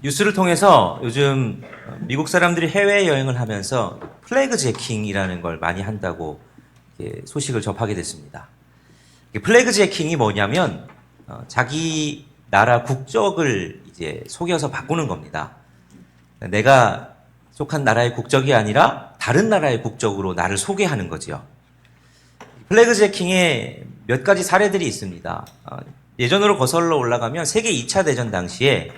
뉴스를 통해서 요즘 미국 사람들이 해외여행을 하면서 플래그 제킹이라는 걸 많이 한다고 소식을 접하게 됐습니다. 플래그 제킹이 뭐냐면 자기 나라 국적을 이제 속여서 바꾸는 겁니다. 내가 속한 나라의 국적이 아니라 다른 나라의 국적으로 나를 소개하는 거지요. 플래그 제킹에 몇 가지 사례들이 있습니다. 예전으로 거슬러 올라가면 세계 2차 대전 당시에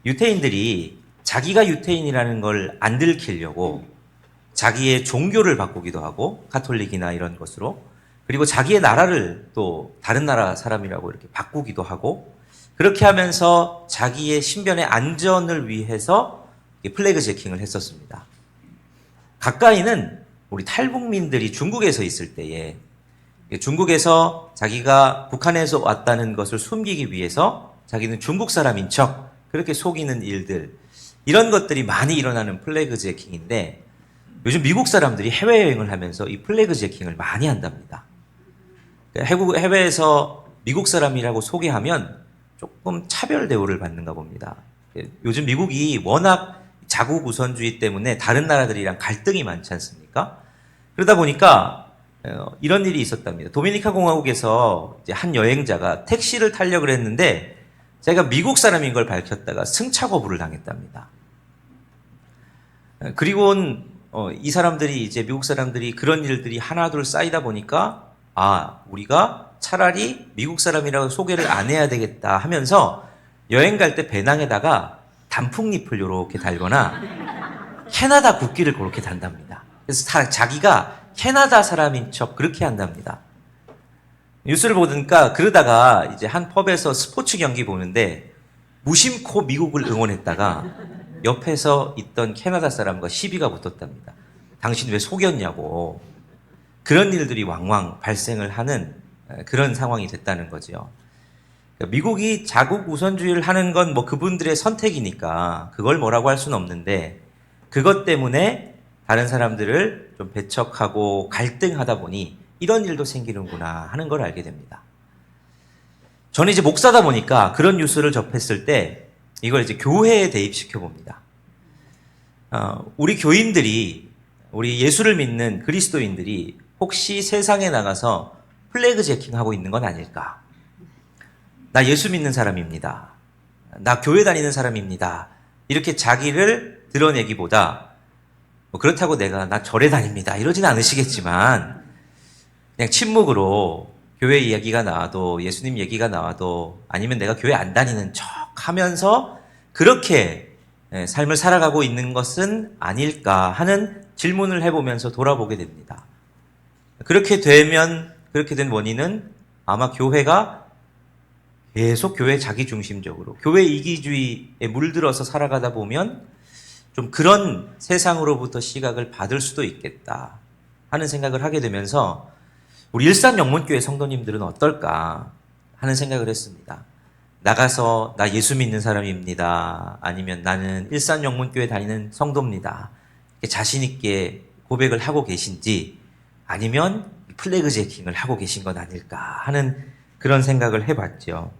유태인들이 자기가 유태인이라는 걸 안 들키려고 자기의 종교를 바꾸기도 하고 가톨릭이나 이런 것으로, 그리고 자기의 나라를 또 다른 나라 사람이라고 이렇게 바꾸기도 하고, 그렇게 하면서 자기의 신변의 안전을 위해서 플래그 제킹을 했었습니다. 가까이는 우리 탈북민들이 중국에서 있을 때에 중국에서 자기가 북한에서 왔다는 것을 숨기기 위해서 자기는 중국 사람인 척 그렇게 속이는 일들, 이런 것들이 많이 일어나는 플래그 제킹인데, 요즘 미국 사람들이 해외여행을 하면서 이 플래그 제킹을 많이 한답니다. 해외에서 미국 사람이라고 소개하면 조금 차별 대우를 받는가 봅니다. 요즘 미국이 워낙 자국 우선주의 때문에 다른 나라들이랑 갈등이 많지 않습니까? 그러다 보니까 이런 일이 있었답니다. 도미니카 공화국에서 이제 한 여행자가 택시를 타려고 했는데 자기가 미국 사람인 걸 밝혔다가 승차 거부를 당했답니다. 그리고는 이 사람들이, 이제 미국 사람들이 그런 일들이 하나둘 쌓이다 보니까 우리가 차라리 미국 사람이라고 소개를 안 해야 되겠다 하면서 여행 갈 때 배낭에다가 단풍잎을 이렇게 달거나 캐나다 국기를 그렇게 단답니다. 그래서 자기가 캐나다 사람인 척 그렇게 한답니다. 뉴스를 보니까 그러다가 이제 한 펍에서 스포츠 경기 보는데 무심코 미국을 응원했다가 옆에서 있던 캐나다 사람과 시비가 붙었답니다. 당신 왜 속였냐고. 그런 일들이 왕왕 발생을 하는 그런 상황이 됐다는 거죠. 미국이 자국 우선주의를 하는 건 뭐 그분들의 선택이니까 그걸 뭐라고 할 수는 없는데, 그것 때문에 다른 사람들을 좀 배척하고 갈등하다 보니 이런 일도 생기는구나 하는 걸 알게 됩니다. 저는 이제 목사다 보니까 그런 뉴스를 접했을 때 이걸 이제 교회에 대입시켜 봅니다. 우리 교인들이, 우리 예수를 믿는 그리스도인들이 혹시 세상에 나가서 플래그 제킹하고 있는 건 아닐까? 나 예수 믿는 사람입니다. 나 교회 다니는 사람입니다. 이렇게 자기를 드러내기보다, 뭐 그렇다고 나 절에 다닙니다 이러진 않으시겠지만, 그냥 침묵으로 교회 이야기가 나와도, 예수님 얘기가 나와도, 아니면 내가 교회 안 다니는 척 하면서 그렇게 삶을 살아가고 있는 것은 아닐까 하는 질문을 해보면서 돌아보게 됩니다. 그렇게 된 원인은 아마 교회가 계속 교회 자기중심적으로, 교회 이기주의에 물들어서 살아가다 보면 좀 그런 세상으로부터 시각을 받을 수도 있겠다 하는 생각을 하게 되면서, 우리 일산영문교회 성도님들은 어떨까 하는 생각을 했습니다. 나가서 나 예수 믿는 사람입니다, 아니면 나는 일산영문교회 다니는 성도입니다, 자신 있게 고백을 하고 계신지, 아니면 플래그 제킹을 하고 계신 건 아닐까 하는 그런 생각을 해봤죠.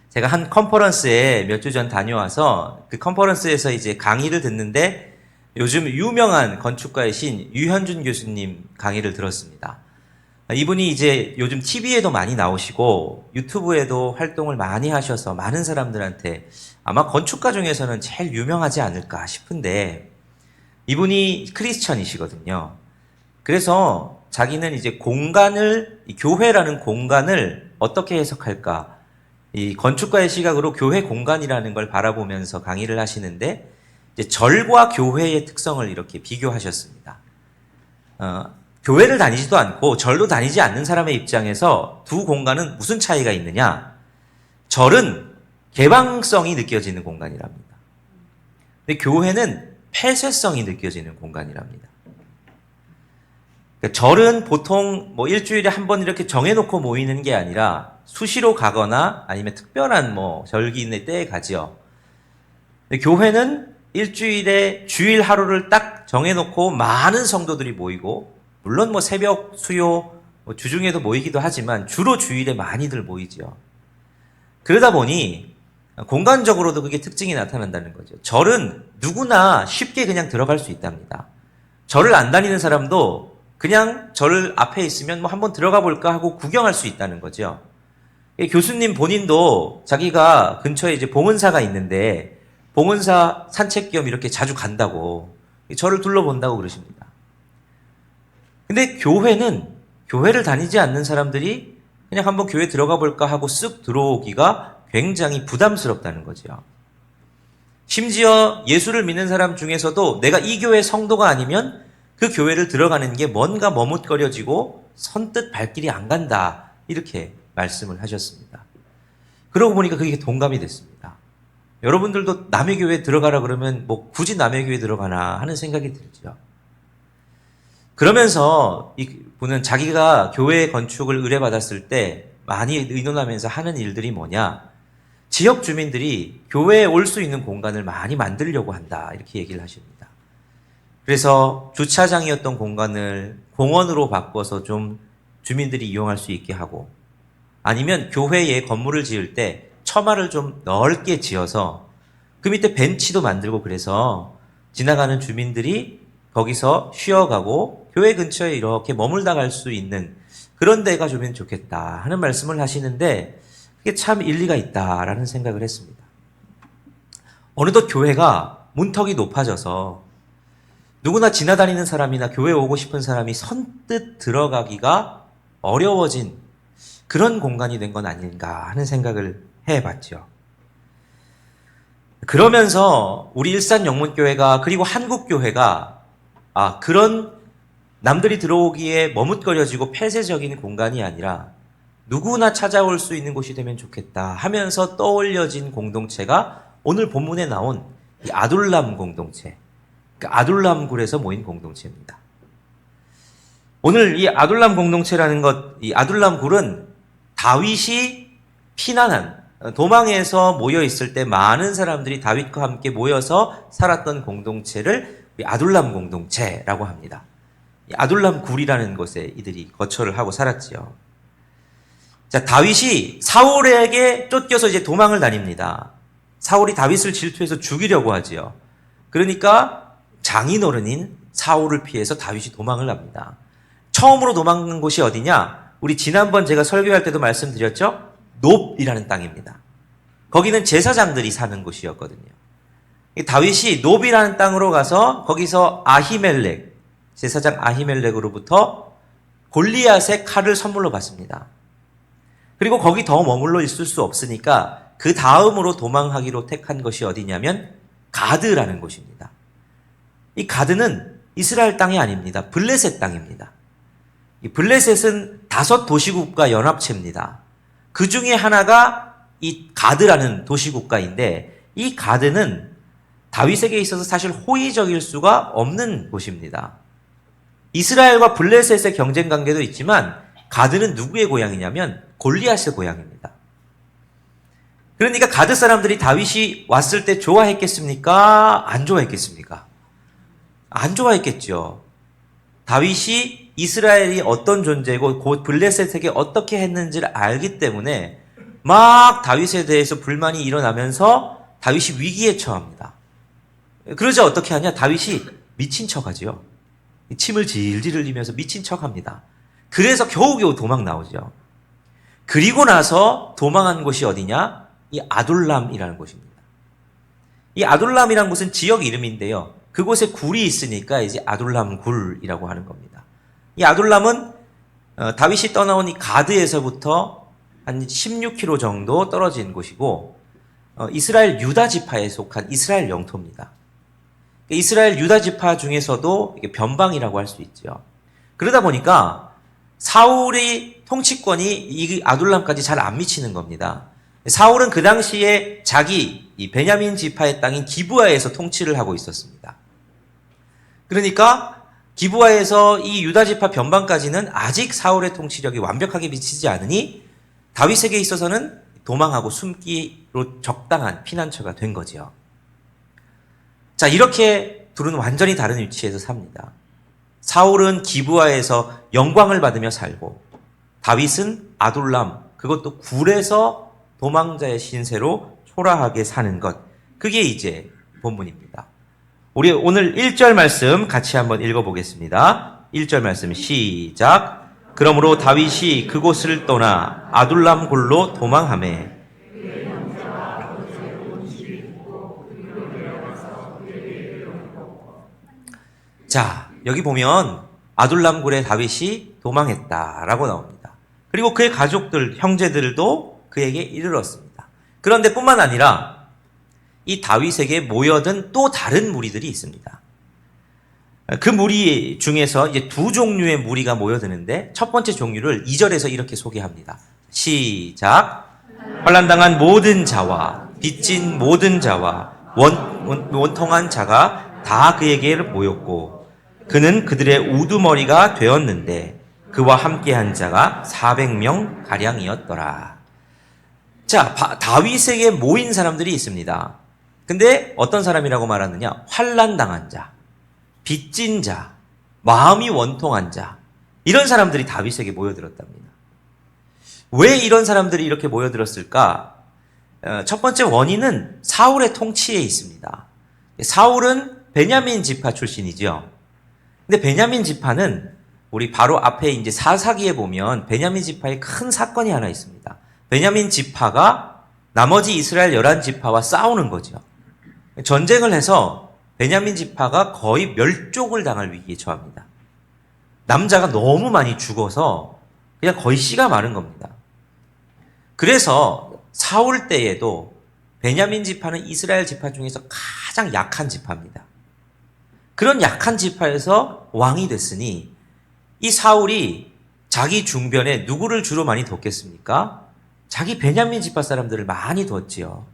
제가 한 컨퍼런스에 몇 주 전 다녀와서 그 컨퍼런스에서 이제 강의를 듣는데, 요즘 유명한 건축가이신 유현준 교수님 강의를 들었습니다. 이분이 이제 요즘 TV에도 많이 나오시고 유튜브에도 활동을 많이 하셔서 많은 사람들한테 아마 건축가 중에서는 제일 유명하지 않을까 싶은데, 이분이 크리스천이시거든요. 그래서 자기는 이제 교회라는 공간을 어떻게 해석할까, 이 건축가의 시각으로 교회 공간이라는 걸 바라보면서 강의를 하시는데, 이제 절과 교회의 특성을 이렇게 비교하셨습니다. 교회를 다니지도 않고 절도 다니지 않는 사람의 입장에서 두 공간은 무슨 차이가 있느냐? 절은 개방성이 느껴지는 공간이랍니다. 근데 교회는 폐쇄성이 느껴지는 공간이랍니다. 그러니까 절은 보통 뭐 일주일에 한 번 이렇게 정해놓고 모이는 게 아니라 수시로 가거나 아니면 특별한 뭐 절기의 때에 가지요. 근데 교회는 일주일에 주일 하루를 딱 정해놓고 많은 성도들이 모이고, 물론 뭐 새벽, 수요, 주중에도 모이기도 하지만 주로 주일에 많이들 모이죠. 그러다 보니 공간적으로도 그게 특징이 나타난다는 거죠. 절은 누구나 쉽게 그냥 들어갈 수 있답니다. 절을 안 다니는 사람도 그냥 절 앞에 있으면 뭐 한번 들어가 볼까 하고 구경할 수 있다는 거죠. 교수님 본인도 자기가 근처에 이제 봉은사가 있는데 봉은사 산책 겸 이렇게 자주 간다고 절을 둘러본다고 그러십니다. 근데 교회를 다니지 않는 사람들이 그냥 한번 교회 들어가 볼까 하고 쓱 들어오기가 굉장히 부담스럽다는 거죠. 심지어 예수를 믿는 사람 중에서도 내가 이 교회 성도가 아니면 그 교회를 들어가는 게 뭔가 머뭇거려지고 선뜻 발길이 안 간다. 이렇게 말씀을 하셨습니다. 그러고 보니까 그게 동감이 됐습니다. 여러분들도 남의 교회에 들어가라 그러면 뭐 굳이 남의 교회에 들어가나 하는 생각이 들죠. 그러면서 이 분은 자기가 교회 건축을 의뢰받았을 때 많이 의논하면서 하는 일들이 뭐냐? 지역 주민들이 교회에 올 수 있는 공간을 많이 만들려고 한다. 이렇게 얘기를 하십니다. 그래서 주차장이었던 공간을 공원으로 바꿔서 좀 주민들이 이용할 수 있게 하고 아니면 교회에 건물을 지을 때 처마를 좀 넓게 지어서 그 밑에 벤치도 만들고 그래서 지나가는 주민들이 거기서 쉬어가고 교회 근처에 이렇게 머물다 갈 수 있는 그런 데가 좀 좋겠다 하는 말씀을 하시는데 그게 참 일리가 있다라는 생각을 했습니다. 어느덧 교회가 문턱이 높아져서 누구나 지나다니는 사람이나 교회 오고 싶은 사람이 선뜻 들어가기가 어려워진 그런 공간이 된 건 아닌가 하는 생각을 해봤죠. 그러면서 우리 일산영문교회가 그리고 한국교회가 그런 남들이 들어오기에 머뭇거려지고 폐쇄적인 공간이 아니라 누구나 찾아올 수 있는 곳이 되면 좋겠다 하면서 떠올려진 공동체가 오늘 본문에 나온 이 아둘람 공동체, 그러니까 아둘람 굴에서 모인 공동체입니다. 오늘 이 아둘람 공동체라는 것, 이 아둘람 굴은 다윗이 피난한, 도망해서 모여 있을 때 많은 사람들이 다윗과 함께 모여서 살았던 공동체를 아둘람 공동체라고 합니다. 아둘람 굴이라는 곳에 이들이 거처를 하고 살았지요. 자, 다윗이 사울에게 쫓겨서 이제 도망을 다닙니다. 사울이 다윗을 질투해서 죽이려고 하지요. 그러니까 장인어른인 사울을 피해서 다윗이 도망을 합니다. 처음으로 도망간 곳이 어디냐? 우리 지난번 제가 설교할 때도 말씀드렸죠? 놉이라는 땅입니다. 거기는 제사장들이 사는 곳이었거든요. 다윗이 놉이라는 땅으로 가서 거기서 아히멜렉, 제사장 아히멜렉으로부터 골리앗의 칼을 선물로 받습니다. 그리고 거기 더 머물러 있을 수 없으니까 그 다음으로 도망하기로 택한 것이 어디냐면 가드라는 곳입니다. 이 가드는 이스라엘 땅이 아닙니다. 블레셋 땅입니다. 이 블레셋은 5 도시국가 연합체입니다. 그 중에 하나가 이 가드라는 도시국가인데 이 가드는 다윗에게 있어서 사실 호의적일 수가 없는 곳입니다. 이스라엘과 블레셋의 경쟁 관계도 있지만 가드는 누구의 고향이냐면 골리앗의 고향입니다. 그러니까 가드 사람들이 다윗이 왔을 때 좋아했겠습니까? 안 좋아했겠습니까? 안 좋아했겠죠. 다윗이 이스라엘이 어떤 존재고 곧 블레셋에게 어떻게 했는지를 알기 때문에 막 다윗에 대해서 불만이 일어나면서 다윗이 위기에 처합니다. 그러자 어떻게 하냐? 다윗이 미친 척하지요. 침을 질질 흘리면서 미친 척합니다. 그래서 겨우겨우 도망 나오죠. 그리고 나서 도망한 곳이 어디냐? 이 아둘람이라는 곳입니다. 이 아둘람이라는 곳은 지역 이름인데요. 그곳에 굴이 있으니까 이제 아둘람 굴이라고 하는 겁니다. 이 아둘람은 다윗이 떠나온 이 가드에서부터 한 16km 정도 떨어진 곳이고 이스라엘 유다 지파에 속한 이스라엘 영토입니다. 이스라엘 유다 지파 중에서도 이게 변방이라고 할 수 있죠. 그러다 보니까 사울의 통치권이 이 아둘람까지 잘 안 미치는 겁니다. 사울은 그 당시에 자기 이 베냐민 지파의 땅인 기브아에서 통치를 하고 있었습니다. 그러니까 기브아에서 이 유다 지파 변방까지는 아직 사울의 통치력이 완벽하게 미치지 않으니 다윗에게 있어서는 도망하고 숨기로 적당한 피난처가 된 거죠. 자, 이렇게 둘은 완전히 다른 위치에서 삽니다. 사울은 기브아에서 영광을 받으며 살고 다윗은 아둘람, 그것도 굴에서 도망자의 신세로 초라하게 사는 것. 그게 이제 본문입니다. 우리 오늘 1절 말씀 같이 한번 읽어보겠습니다. 1절 말씀 시작. 그러므로 다윗이 그곳을 떠나 아둘람 굴로 도망하매 자, 여기 보면 아둘람 굴에 다윗이 도망했다라고 나옵니다. 그리고 그의 가족들, 형제들도 그에게 이르렀습니다. 그런데 뿐만 아니라 이 다윗에게 모여든 또 다른 무리들이 있습니다. 그 무리 중에서 이제 두 종류의 무리가 모여드는데 첫 번째 종류를 2절에서 이렇게 소개합니다. 시작. 환난당한 모든 자와 빚진 모든 자와 원통한 자가 다 그에게 모였고 그는 그들의 우두머리가 되었는데 그와 함께한 자가 400명 가량이었더라. 자, 다윗에게 모인 사람들이 있습니다. 근데 어떤 사람이라고 말하느냐? 환난당한 자, 빚진 자, 마음이 원통한 자, 이런 사람들이 다윗에게 모여들었답니다. 왜 이런 사람들이 이렇게 모여들었을까? 첫 번째 원인은 사울의 통치에 있습니다. 사울은 베냐민 지파 출신이죠. 근데 베냐민 지파는 우리 바로 앞에 이제 사사기에 보면 베냐민 지파에 큰 사건이 하나 있습니다. 베냐민 지파가 나머지 이스라엘 11지파와 싸우는 거죠. 전쟁을 해서 베냐민 지파가 거의 멸족을 당할 위기에 처합니다. 남자가 너무 많이 죽어서 그냥 거의 씨가 마른 겁니다. 그래서 사울 때에도 베냐민 지파는 이스라엘 지파 중에서 가장 약한 지파입니다. 그런 약한 지파에서 왕이 됐으니 이 사울이 자기 중변에 누구를 주로 많이 뒀겠습니까? 자기 베냐민 지파 사람들을 많이 뒀지요.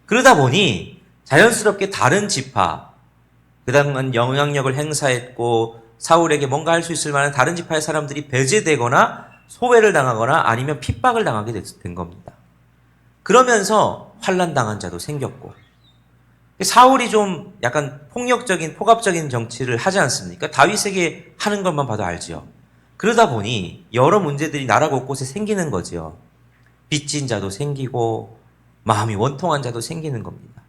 그러다 보니 자연스럽게 다른 지파, 그다음은 영향력을 행사했고 사울에게 뭔가 할 수 있을 만한 다른 지파의 사람들이 배제되거나 소외를 당하거나 아니면 핍박을 당하게 된 겁니다. 그러면서 환난당한 자도 생겼고 사울이 좀 약간 폭력적인 포갑적인 정치를 하지 않습니까? 다윗에게 하는 것만 봐도 알지요. 그러다 보니 여러 문제들이 나라 곳곳에 생기는 거지요. 빚진 자도 생기고 마음이 원통한 자도 생기는 겁니다.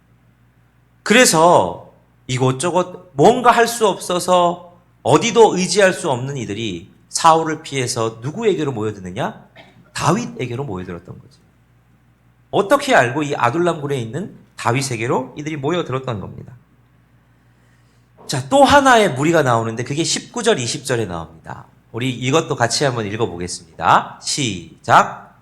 그래서 이곳저곳 뭔가 할 수 없어서 어디도 의지할 수 없는 이들이 사울을 피해서 누구에게로 모여드느냐? 다윗에게로 모여들었던 거죠. 어떻게 알고 이 아둘람 굴에 있는 다윗에게로 이들이 모여들었던 겁니다. 자, 또 하나의 무리가 나오는데 그게 19절, 20절에 나옵니다. 우리 이것도 같이 한번 읽어보겠습니다. 시작.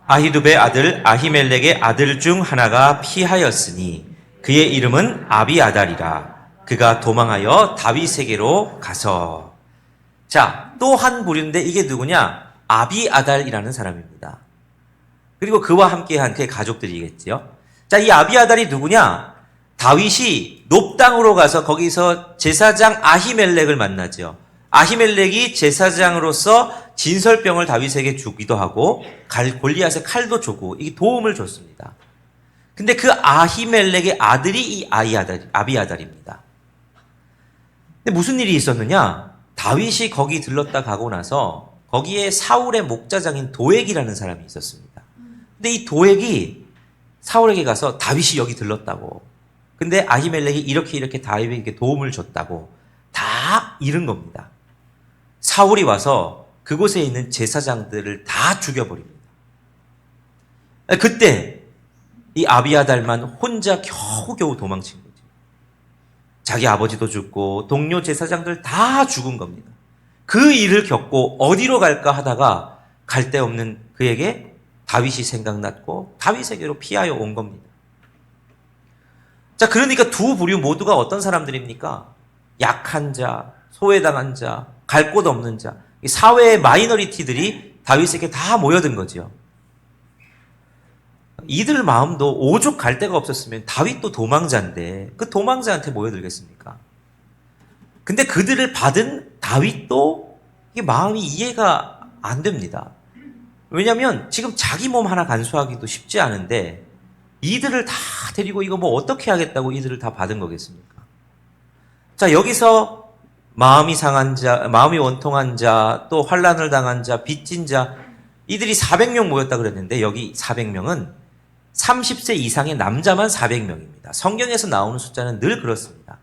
아히두베의 아들 아히멜렉의 아들 중 하나가 피하였으니 그의 이름은 아비아달이라. 그가 도망하여 다윗에게로 가서. 자, 또 한 부류인데 이게 누구냐? 아비아달이라는 사람입니다. 그리고 그와 함께한 그의 가족들이겠지요. 자, 이 아비아달이 누구냐? 다윗이 높당으로 가서 거기서 제사장 아히멜렉을 만나죠. 아히멜렉이 제사장으로서 진설병을 다윗에게 주기도 하고 골리앗의 칼도 주고 이게 도움을 줬습니다. 근데 그 아히멜렉의 아들이 이 아비아달입니다. 근데 무슨 일이 있었느냐? 다윗이 거기 들렀다 가고 나서 거기에 사울의 목자장인 도액이라는 사람이 있었습니다. 근데 이 도액이 사울에게 가서 다윗이 여기 들렀다고. 근데 아히멜렉이 이렇게 다윗에게 도움을 줬다고 다 잃은 겁니다. 사울이 와서 그곳에 있는 제사장들을 다 죽여버립니다. 그때 이 아비아달만 혼자 겨우겨우 도망친 거죠. 자기 아버지도 죽고 동료 제사장들 다 죽은 겁니다. 그 일을 겪고 어디로 갈까 하다가 갈 데 없는 그에게 다윗이 생각났고 다윗에게로 피하여 온 겁니다. 자, 그러니까 두 부류 모두가 어떤 사람들입니까? 약한 자, 소외당한 자, 갈 곳 없는 자, 사회의 마이너리티들이 다윗에게 다 모여든 거죠. 이들 마음도 오죽 갈 데가 없었으면 다윗도 도망자인데 그 도망자한테 모여들겠습니까? 근데 그들을 받은 다윗도 이게 마음이 이해가 안 됩니다. 왜냐하면 지금 자기 몸 하나 간수하기도 쉽지 않은데 이들을 다 데리고 이거 뭐 어떻게 하겠다고 이들을 다 받은 거겠습니까? 자, 여기서 마음이 상한 자, 마음이 원통한 자, 또 환난을 당한 자, 빚진 자, 이들이 400명 모였다 그랬는데 여기 400명은 30세 이상의 남자만 400명입니다. 성경에서 나오는 숫자는 늘 그렇습니다.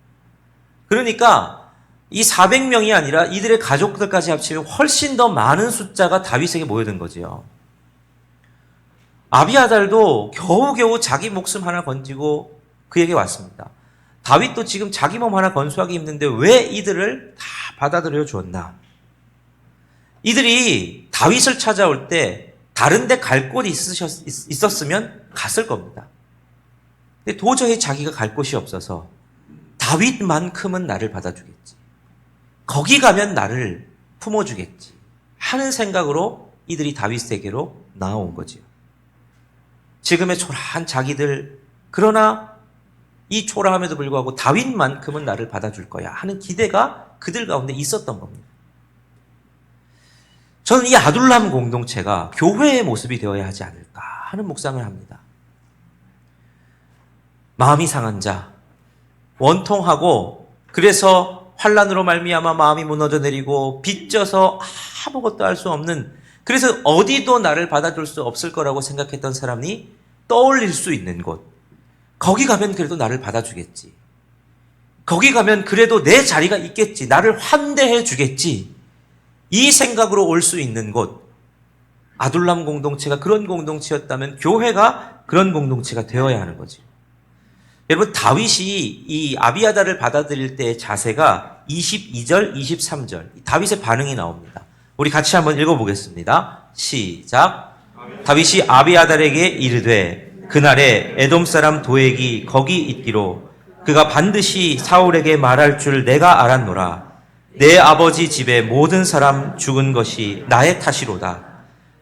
그러니까 이 400명이 아니라 이들의 가족들까지 합치면 훨씬 더 많은 숫자가 다윗에게 모여든 거지요. 아비아달도 겨우겨우 자기 목숨 하나 건지고 그에게 왔습니다. 다윗도 지금 자기 몸 하나 건수하기 힘든데 왜 이들을 다 받아들여 주었나? 이들이 다윗을 찾아올 때 다른 데 갈 곳이 있었으면 갔을 겁니다. 근데 도저히 자기가 갈 곳이 없어서 다윗만큼은 나를 받아주겠지. 거기 가면 나를 품어주겠지. 하는 생각으로 이들이 다윗에게로 나아온 거지요. 지금의 초라한 자기들, 그러나 이 초라함에도 불구하고 다윗만큼은 나를 받아줄 거야 하는 기대가 그들 가운데 있었던 겁니다. 저는 이 아둘람 공동체가 교회의 모습이 되어야 하지 않을까 하는 묵상을 합니다. 마음이 상한 자, 원통하고 그래서 환난으로 말미암아 마음이 무너져 내리고 빚져서 아무것도 할 수 없는, 그래서 어디도 나를 받아줄 수 없을 거라고 생각했던 사람이 떠올릴 수 있는 곳, 거기 가면 그래도 나를 받아주겠지. 거기 가면 그래도 내 자리가 있겠지. 나를 환대해 주겠지. 이 생각으로 올 수 있는 곳, 아둘람 공동체가 그런 공동체였다면 교회가 그런 공동체가 되어야 하는 거지. 여러분, 다윗이 이 아비아달을 받아들일 때의 자세가 22절, 23절 다윗의 반응이 나옵니다. 우리 같이 한번 읽어보겠습니다. 시작. 다윗이 아비아달에게 이르되 그날에 에돔 사람 도액이 거기 있기로 그가 반드시 사울에게 말할 줄 내가 알았노라. 내 아버지 집의 모든 사람 죽은 것이 나의 탓이로다.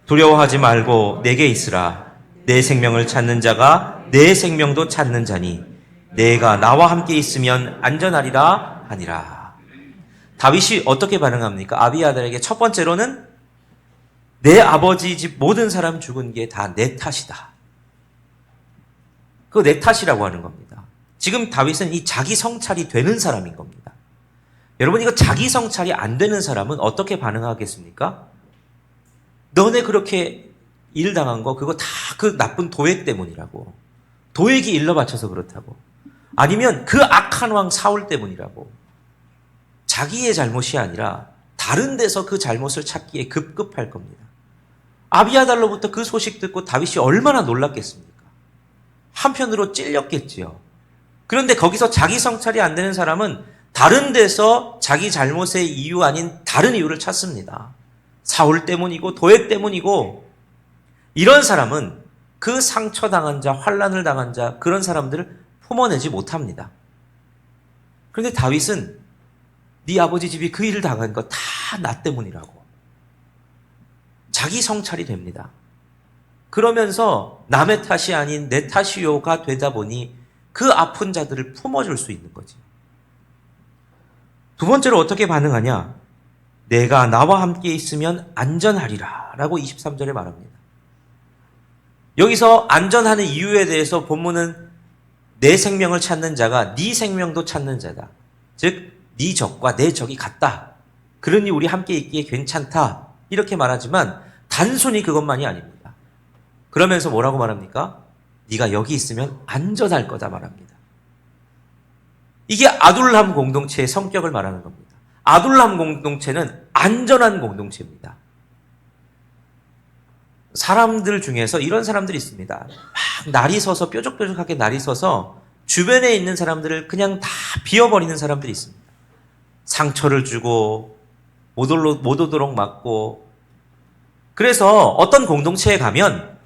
두려워하지 말고 내게 있으라. 내 생명을 찾는 자가 내 생명도 찾는 자니 내가 나와 함께 있으면 안전하리라 하니라. 다윗이 어떻게 반응합니까? 아비아달에게 첫 번째로는 내 아버지 집 모든 사람 죽은 게 다 내 탓이다. 그거 내 탓이라고 하는 겁니다. 지금 다윗은 이 자기 성찰이 되는 사람인 겁니다. 여러분, 이거 자기 성찰이 안 되는 사람은 어떻게 반응하겠습니까? 너네 그렇게 일 당한 거 그거 다 그 나쁜 도액 때문이라고. 도액이 일러 바쳐서 그렇다고. 아니면 그 악한 왕 사울 때문이라고. 자기의 잘못이 아니라 다른 데서 그 잘못을 찾기에 급급할 겁니다. 아비아달로부터 그 소식 듣고 다윗이 얼마나 놀랐겠습니까? 한편으로 찔렸겠지요. 그런데 거기서 자기 성찰이 안 되는 사람은 다른 데서 자기 잘못의 이유 아닌 다른 이유를 찾습니다. 사울 때문이고 도액 때문이고. 이런 사람은 그 상처당한 자, 환난을 당한 자, 그런 사람들을 품어내지 못합니다. 그런데 다윗은 네 아버지 집이 그 일을 당한 거 다 나 때문이라고. 자기 성찰이 됩니다. 그러면서 남의 탓이 아닌 내 탓이요가 되다 보니 그 아픈 자들을 품어줄 수 있는 거지. 두 번째로 어떻게 반응하냐? 내가 나와 함께 있으면 안전하리라 라고 23절에 말합니다. 여기서 안전하는 이유에 대해서 본문은 내 생명을 찾는 자가 네 생명도 찾는 자다. 즉 네 적과 내 적이 같다. 그러니 우리 함께 있기에 괜찮다. 이렇게 말하지만 단순히 그것만이 아닙니다. 그러면서 뭐라고 말합니까? 네가 여기 있으면 안전할 거다 말합니다. 이게 아둘람 공동체의 성격을 말하는 겁니다. 아둘람 공동체는 안전한 공동체입니다. 사람들 중에서 이런 사람들이 있습니다. 막 날이 서서 뾰족뾰족하게 날이 서서 주변에 있는 사람들을 그냥 다 비워버리는 사람들이 있습니다. 상처를 주고 못 오도록 막고. 그래서 어떤 공동체에 가면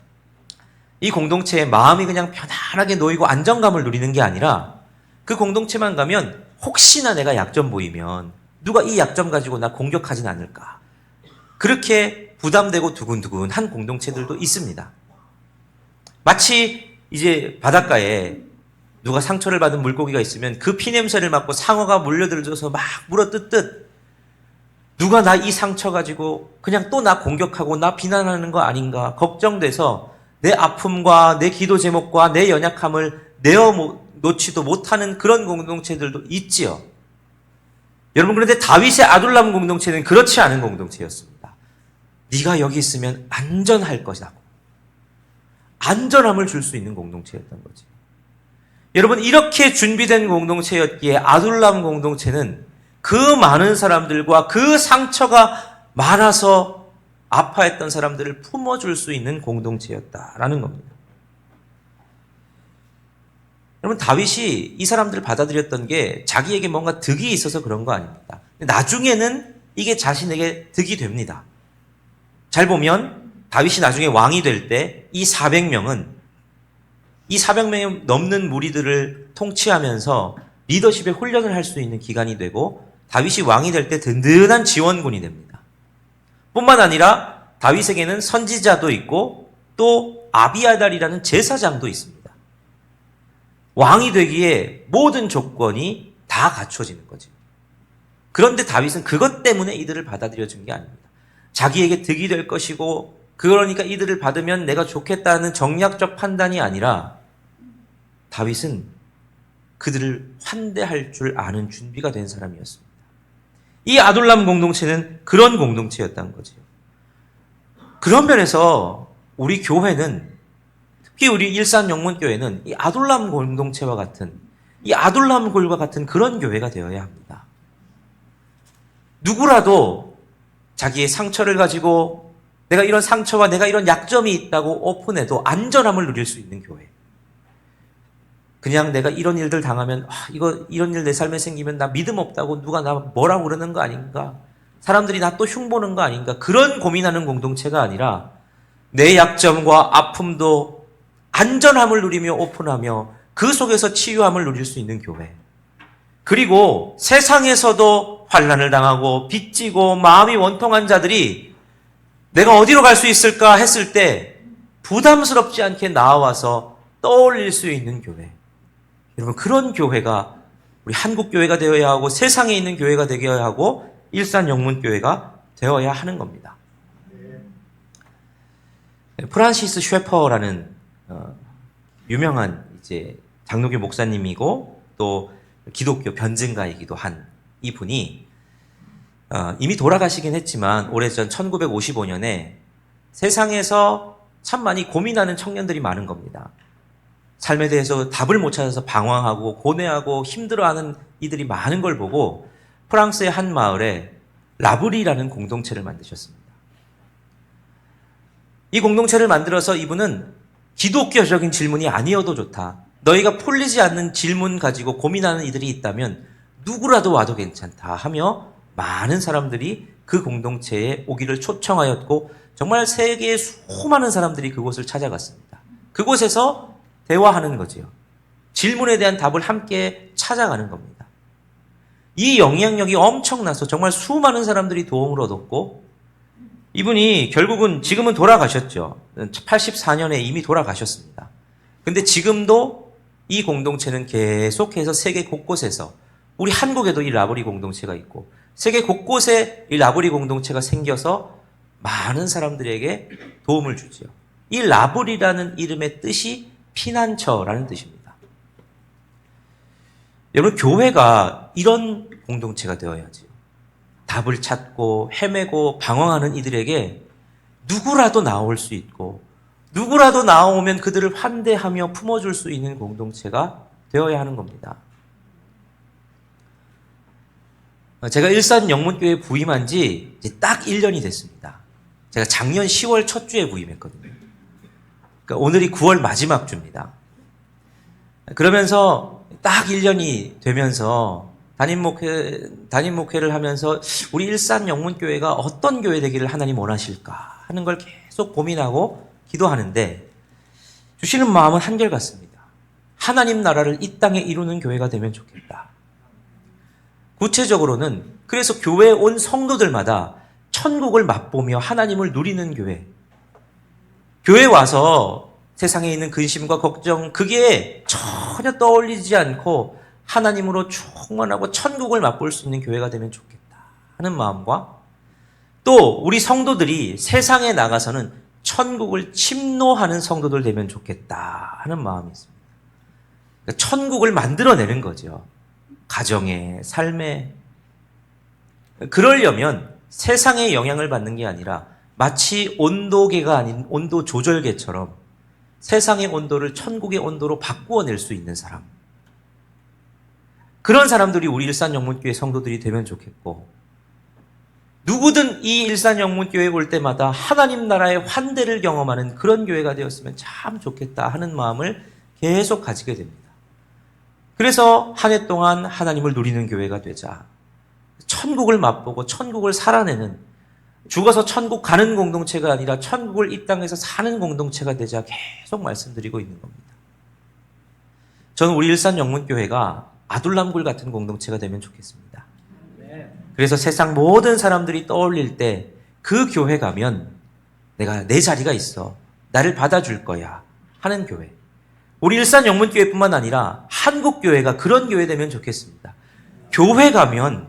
이 공동체의 마음이 그냥 편안하게 놓이고 안정감을 누리는 게 아니라 그 공동체만 가면 혹시나 내가 약점 보이면 누가 이 약점 가지고 나 공격하진 않을까. 그렇게 부담되고 두근두근한 공동체들도 있습니다. 마치 이제 바닷가에 누가 상처를 받은 물고기가 있으면 그 피냄새를 맡고 상어가 몰려들어서 막 물어뜯듯 누가 나 이 상처 가지고 그냥 또 나 공격하고 나 비난하는 거 아닌가 걱정돼서 내 아픔과 내 기도 제목과 내 연약함을 내어놓지도 못하는 그런 공동체들도 있지요. 여러분, 그런데 다윗의 아둘람 공동체는 그렇지 않은 공동체였습니다. 네가 여기 있으면 안전할 것이라고. 안전함을 줄 수 있는 공동체였던 거지. 여러분, 이렇게 준비된 공동체였기에 아둘람 공동체는 그 많은 사람들과 그 상처가 많아서 아파했던 사람들을 품어줄 수 있는 공동체였다라는 겁니다. 여러분, 다윗이 이 사람들을 받아들였던 게 자기에게 뭔가 득이 있어서 그런 거 아닙니다. 나중에는 이게 자신에게 득이 됩니다. 잘 보면 다윗이 나중에 왕이 될 때 이 400명이 넘는 무리들을 통치하면서 리더십의 훈련을 할 수 있는 기간이 되고 다윗이 왕이 될 때 든든한 지원군이 됩니다. 뿐만 아니라 다윗에게는 선지자도 있고 또 아비아달이라는 제사장도 있습니다. 왕이 되기에 모든 조건이 다 갖춰지는 거죠. 그런데 다윗은 그것 때문에 이들을 받아들여준 게 아닙니다. 자기에게 득이 될 것이고 그러니까 이들을 받으면 내가 좋겠다는 정략적 판단이 아니라 다윗은 그들을 환대할 줄 아는 준비가 된 사람이었습니다. 이 아둘람 공동체는 그런 공동체였다는 거죠. 그런 면에서 우리 교회는, 특히 우리 일산영문교회는 이 아둘람 공동체와 같은, 이 아둘람 골과 같은 그런 교회가 되어야 합니다. 누구라도 자기의 상처를 가지고 내가 이런 상처와 내가 이런 약점이 있다고 오픈해도 안전함을 누릴 수 있는 교회. 그냥 내가 이런 일들 당하면 이런 일 내 삶에 생기면 나 믿음 없다고 누가 나 뭐라고 그러는 거 아닌가? 사람들이 나 또 흉보는 거 아닌가? 그런 고민하는 공동체가 아니라 내 약점과 아픔도 안전함을 누리며 오픈하며 그 속에서 치유함을 누릴 수 있는 교회. 그리고 세상에서도 환난을 당하고 빚지고 마음이 원통한 자들이 내가 어디로 갈 수 있을까 했을 때 부담스럽지 않게 나와서 떠올릴 수 있는 교회. 여러분, 그런 교회가 우리 한국 교회가 되어야 하고 세상에 있는 교회가 되어야 하고 일산영문교회가 되어야 하는 겁니다. 프란시스 쉐퍼라는 유명한 이제 장로교 목사님이고 또 기독교 변증가이기도 한 이분이 이미 돌아가시긴 했지만 오래전 1955년에 세상에서 참 많이 고민하는 청년들이 많은 겁니다. 삶에 대해서 답을 못 찾아서 방황하고 고뇌하고 힘들어하는 이들이 많은 걸 보고 프랑스의 한 마을에 라브리라는 공동체를 만드셨습니다. 이 공동체를 만들어서 이분은 기독교적인 질문이 아니어도 좋다. 너희가 풀리지 않는 질문 가지고 고민하는 이들이 있다면 누구라도 와도 괜찮다 하며 많은 사람들이 그 공동체에 오기를 초청하였고 정말 세계의 수많은 사람들이 그곳을 찾아갔습니다. 그곳에서 대화하는 거지요. 질문에 대한 답을 함께 찾아가는 겁니다. 이 영향력이 엄청나서 정말 수많은 사람들이 도움을 얻었고 이분이 결국은 지금은 돌아가셨죠. 84년에 이미 돌아가셨습니다. 근데 지금도 이 공동체는 계속해서 세계 곳곳에서 우리 한국에도 이 라브리 공동체가 있고 세계 곳곳에 이 라브리 공동체가 생겨서 많은 사람들에게 도움을 주지요. 이 라브리라는 이름의 뜻이 피난처라는 뜻입니다. 여러분, 교회가 이런 공동체가 되어야지요. 답을 찾고 헤매고 방황하는 이들에게 누구라도 나올 수 있고 누구라도 나오면 그들을 환대하며 품어줄 수 있는 공동체가 되어야 하는 겁니다. 제가 일산영문교회에 부임한 지 이제 딱 1년이 됐습니다. 제가 작년 10월 첫 주에 부임했거든요. 그러니까 오늘이 9월 마지막 주입니다. 그러면서 딱 1년이 되면서 담임 목회를 하면서 우리 일산영문교회가 어떤 교회 되기를 하나님 원하실까 하는 걸 계속 고민하고 기도하는데 주시는 마음은 한결같습니다. 하나님 나라를 이 땅에 이루는 교회가 되면 좋겠다. 구체적으로는 그래서 교회에 온 성도들마다 천국을 맛보며 하나님을 누리는 교회. 교회에 와서 세상에 있는 근심과 걱정, 그게 전혀 떠올리지 않고 하나님으로 충만하고 천국을 맛볼 수 있는 교회가 되면 좋겠다 하는 마음과 또 우리 성도들이 세상에 나가서는 천국을 침노하는 성도들 되면 좋겠다 하는 마음이 있습니다. 그러니까 천국을 만들어내는 거죠. 가정에, 삶에. 그러려면 세상의 영향을 받는 게 아니라 마치 온도계가 아닌 온도 조절계처럼 세상의 온도를 천국의 온도로 바꾸어낼 수 있는 사람. 그런 사람들이 우리 일산영문교회 성도들이 되면 좋겠고, 누구든 이 일산영문교회에 올 때마다 하나님 나라의 환대를 경험하는 그런 교회가 되었으면 참 좋겠다 하는 마음을 계속 가지게 됩니다. 그래서 한 해 동안 하나님을 누리는 교회가 되자, 천국을 맛보고 천국을 살아내는, 죽어서 천국 가는 공동체가 아니라 천국을 이 땅에서 사는 공동체가 되자 계속 말씀드리고 있는 겁니다. 저는 우리 일산영문교회가 아둘람굴 같은 공동체가 되면 좋겠습니다. 그래서 세상 모든 사람들이 떠올릴 때 그 교회 가면 내가 내 자리가 있어, 나를 받아줄 거야 하는 교회. 우리 일산영문교회뿐만 아니라 한국교회가 그런 교회 되면 좋겠습니다. 교회 가면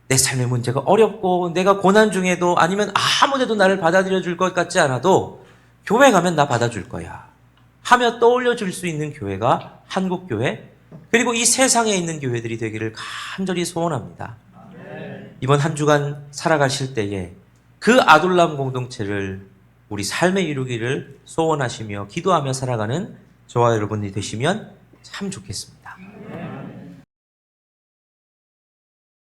내 삶의 문제가 어렵고 내가 고난 중에도 아니면 아무데도 나를 받아들여 줄 것 같지 않아도 교회 가면 나 받아줄 거야 하며 떠올려 줄 수 있는 교회가 한국교회, 그리고 이 세상에 있는 교회들이 되기를 간절히 소원합니다. 이번 한 주간 살아가실 때에 그 아둘람 공동체를 우리 삶에 이루기를 소원하시며 기도하며 살아가는 저와 여러분이 되시면 참 좋겠습니다.